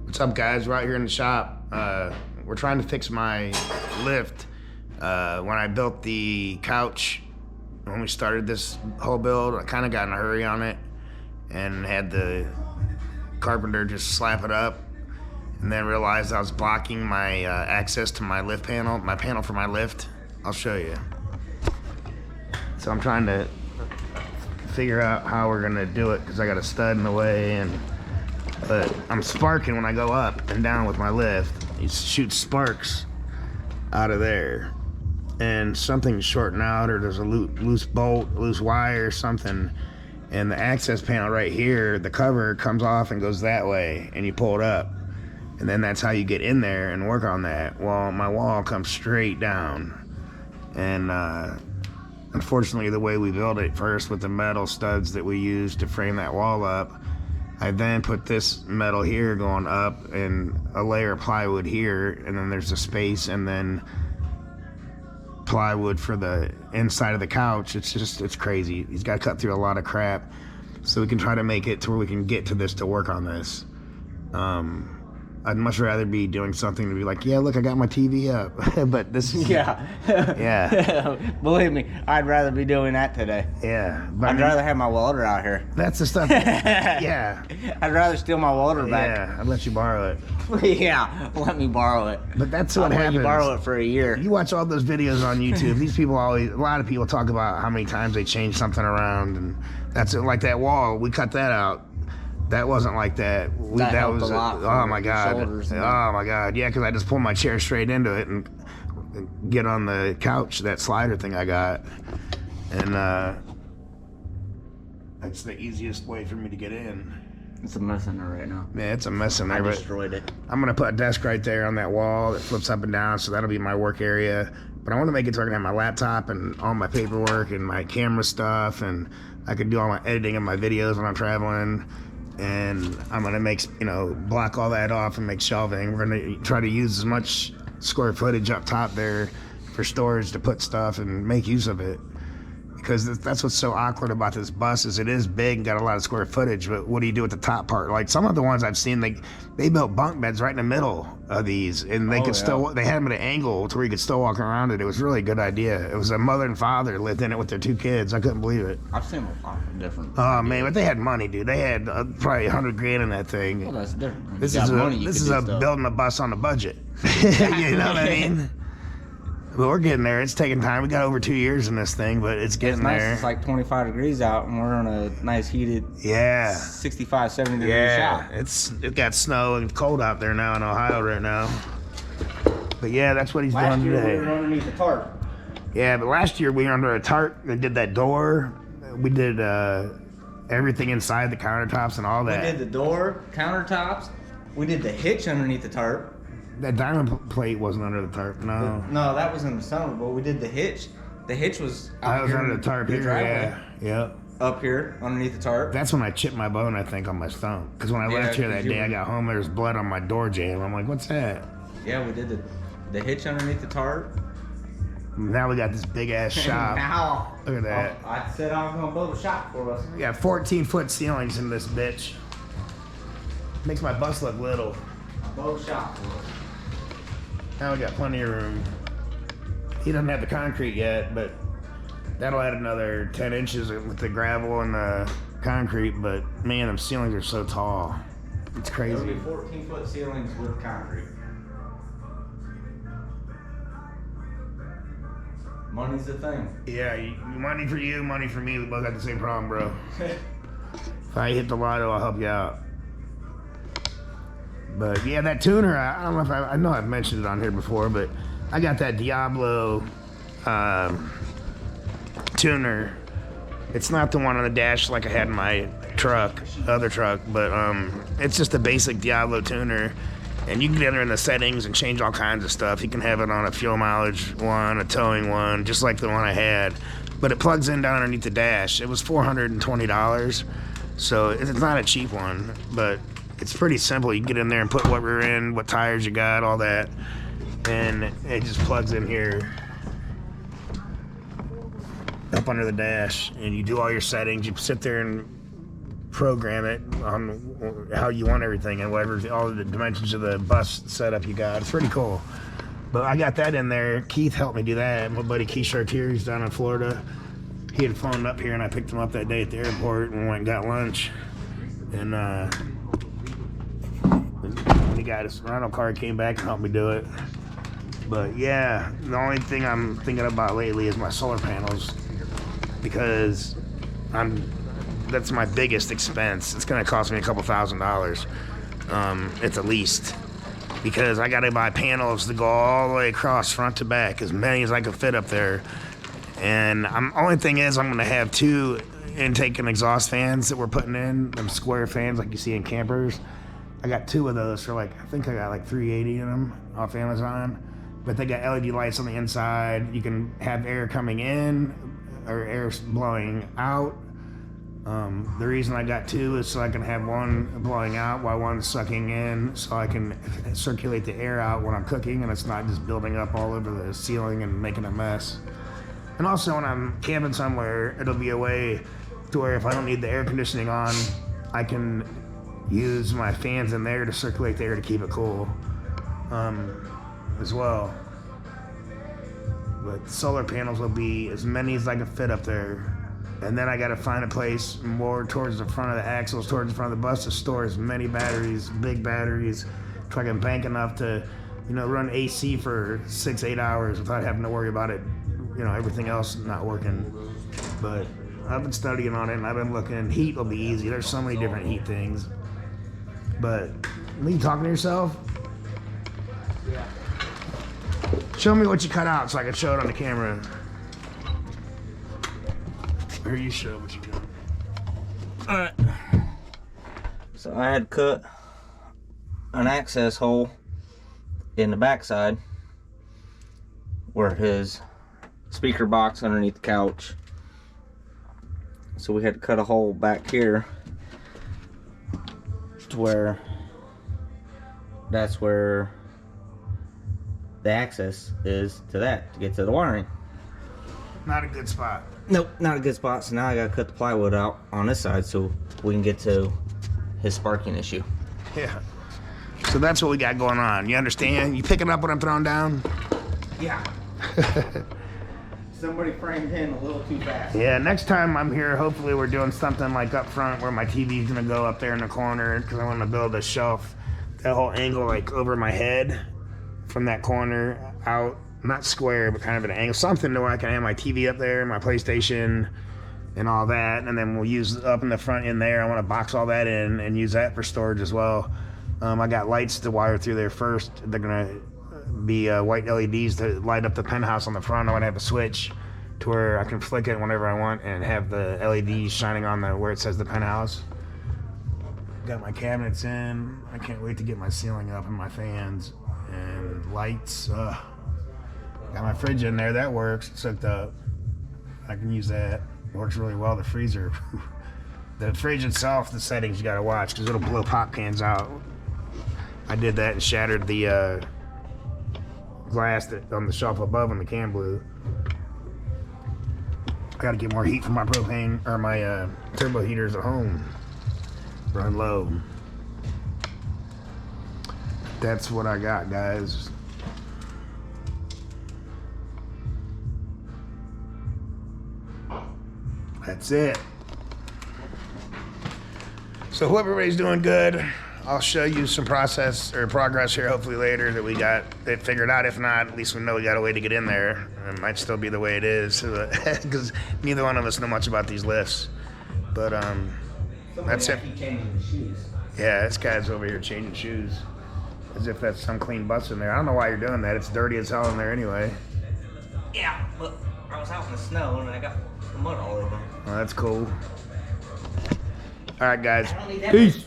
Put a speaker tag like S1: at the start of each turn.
S1: What's up, guys? We're out here in the shop. We're trying to fix my lift. When I built the couch, when we started this whole build, I kind of got in a hurry on it and had the carpenter just slap it up, and then realized I was blocking my access to my lift panel, my panel for my lift. I'll show you. So I'm trying to figure out how we're gonna do it because I got a stud in the way, but I'm sparking when I go up and down with my lift. It shoots sparks out of there, and something's shorting out, or there's a loose bolt, loose wire, or something. And the access panel right here, the cover comes off and goes that way, and you pull it up, and then that's how you get in there and work on that. Well, my wall comes straight down, and unfortunately, the way we built it first with the metal studs that we used to frame that wall up, I then put this metal here going up and a layer of plywood here, and then there's a space, and then plywood for the inside of the couch. It's crazy. He's got to cut through a lot of crap so we can try to make it to where we can get to this to work on this. I'd much rather be doing something to be like, yeah, look, I got my TV up. But this is...
S2: Yeah.
S1: Yeah.
S2: Believe me, I'd rather be doing that today.
S1: Yeah. But
S2: I'd rather have my welder out here.
S1: That's the stuff. Yeah.
S2: I'd rather steal my welder back.
S1: Yeah, I'd let you borrow it.
S2: Yeah, let me borrow it.
S1: But that's what
S2: I'll
S1: happens.
S2: let you borrow it for a year.
S1: You watch all those videos on YouTube. These people a lot of people talk about how many times they change something around, and that's it. Like that wall, we cut that out. That wasn't like that. That
S2: was a lot.
S1: Oh my god.
S2: Shoulders
S1: Oh my god. Yeah, because I just pulled my chair straight into it and get on the couch, that slider thing I got, and that's the easiest way for me to get in.
S2: It's a mess in there right now.
S1: Yeah, it's a mess in there.
S2: I
S1: but
S2: destroyed it.
S1: I'm gonna put a desk right there on that wall that flips up and down, so that'll be my work area. But I want to make it so I can have my laptop and all my paperwork and my camera stuff, and I can do all my editing of my videos when I'm traveling. And I'm gonna block all that off and make shelving. We're gonna try to use as much square footage up top there for storage to put stuff and make use of it. Because that's what's so awkward about this bus is it is big and got a lot of square footage, but what do you do with the top part? Like some of the ones I've seen, they built bunk beds right in the middle of these, and they they had them at an angle to where you could still walk around it. It was really a good idea. It was a mother and father lived in it with their 2 kids. I couldn't believe it.
S2: I've seen a lot of different.
S1: Oh man, but they had money, dude. They had probably $100 grand in that thing.
S2: Well, that's different.
S1: This is building a bus on a budget. You know what I mean? But we're getting there. It's taking time. We got over 2 years in this thing, but it's getting
S2: nice.
S1: there.
S2: It's like 25 degrees out, and we're on a nice heated 65, 70 degree shop.
S1: It got snow and cold out there now in Ohio right now. But yeah, that's what he's doing today.
S2: We were underneath the tarp.
S1: Yeah, but last year we were under a tarp and did that door. We did everything inside the countertops and all that.
S2: We did the door, countertops. We did the hitch underneath the tarp.
S1: That diamond plate wasn't under the tarp, no.
S2: No, that was in the summer, but we did the hitch. The hitch was
S1: I was under the tarp here, yeah.
S2: Up here, underneath the tarp.
S1: That's when I chipped my bone, I think, on my stump. Because when I left here that day, I got home, there was blood on my door jamb. I'm like, what's that?
S2: Yeah, we did the hitch underneath the tarp.
S1: Now we got this big-ass shop.
S2: Now,
S1: look at that.
S2: I said I was going to build a shop for us.
S1: We got 14-foot ceilings in this bitch. Makes my bus look little.
S2: Build a shop for us.
S1: Now we got plenty of room. He doesn't have the concrete yet, but that'll add another 10 inches with the gravel and the concrete. But man, them ceilings are so tall. It's crazy.
S2: There'll be 14-foot ceilings with concrete. Money's the thing.
S1: Yeah, money for you, money for me. We both got the same problem, bro. If I hit the lotto, I'll help you out. But yeah, that tuner, I don't know if I know I've mentioned it on here before, but I got that Diablo tuner. It's not the one on the dash like I had in my other truck, but it's just a basic Diablo tuner. And you can get in there in the settings and change all kinds of stuff. You can have it on a fuel mileage one, a towing one, just like the one I had. But it plugs in down underneath the dash. It was $420, so it's not a cheap one, but it's pretty simple. You can get in there and put what rear end, what tires you got, all that, and it just plugs in here up under the dash, and you do all your settings. You sit there and program it on how you want everything and whatever, all the dimensions of the bus setup you got. It's pretty cool. But I got that in there. Keith helped me do that. My buddy Keith Chartier, he's down in Florida. He had flown up here and I picked him up that day at the airport and went and got lunch. And when he got his rental car, came back and helped me do it. But yeah, the only thing I'm thinking about lately is my solar panels, because that's my biggest expense. It's gonna cost me a couple $1,000s at the least, because I gotta buy panels to go all the way across front to back, as many as I can fit up there. And only thing is, I'm gonna have 2 intake and exhaust fans that we're putting in, them square fans like you see in campers. I got 2 of those for I think I got like $380 in them off Amazon. But they got LED lights on the inside. You can have air coming in or air blowing out. The reason I got 2 is so I can have one blowing out while one's sucking in, so I can circulate the air out when I'm cooking and it's not just building up all over the ceiling and making a mess. And also when I'm camping somewhere, it'll be a way to where if I don't need the air conditioning on, I can use my fans in there to circulate the air to keep it cool as well. But solar panels will be as many as I can fit up there. And then I gotta find a place more towards the front of the axles, towards the front of the bus to store as many batteries, big batteries, so I can bank enough to, run AC for 6-8 hours without having to worry about it, everything else not working. But I've been studying on it and I've been looking. Heat will be easy. There's so many different heat things. But, you talking to yourself?
S2: Yeah.
S1: Show me what you cut out so I can show it on the camera. Or you show what you got.
S2: Alright. So I had cut an access hole in the backside where his speaker box underneath the couch. So we had to cut a hole back here to where that's where the access is to that to get to the wiring.
S1: Not a good spot.
S2: Nope, not a good spot. So now I gotta cut the plywood out on this side so we can get to his sparking issue.
S1: Yeah. So that's what we got going on. You understand? You picking up what I'm throwing down?
S2: Yeah. Somebody framed in a little too fast.
S1: Yeah, next time I'm here, hopefully we're doing something like up front where my TV's gonna go up there in the corner, because I want to build a shelf, that whole angle like over my head from that corner out, not square, but kind of an angle, something to where I can have my TV up there, my PlayStation, and all that, and then we'll use up in the front in there. I want to box all that in and use that for storage as well. I got lights to wire through there first. They're gonna be white LEDs to light up the penthouse on the front. I want to have a switch to where I can flick it whenever I want and have the LEDs shining on where it says the penthouse. Got my cabinets in. I can't wait to get my ceiling up and my fans and lights. Got my fridge in there. That works. It's hooked up. I can use that. Works really well. The freezer. The fridge itself, the settings you gotta watch because it'll blow pop cans out. I did that and shattered the glass on the shelf above when the can blew. I gotta get more heat from my propane or my turbo heaters at home. Run low. That's what I got, guys. That's it. So hope everybody's doing good. I'll show you some progress here hopefully later that we got it figured out. If not, at least we know we got a way to get in there. It might still be the way it is because neither one of us know much about these lifts. But that's it.
S2: Changing the shoes.
S1: Yeah, this guy's over here changing shoes as if that's some clean bus in there. I don't know why you're doing that. It's dirty as hell in there anyway.
S2: Yeah, but I was out in the snow and I got the mud all over.
S1: Well, that's cool. All right, guys.
S2: I don't need that
S1: Peace.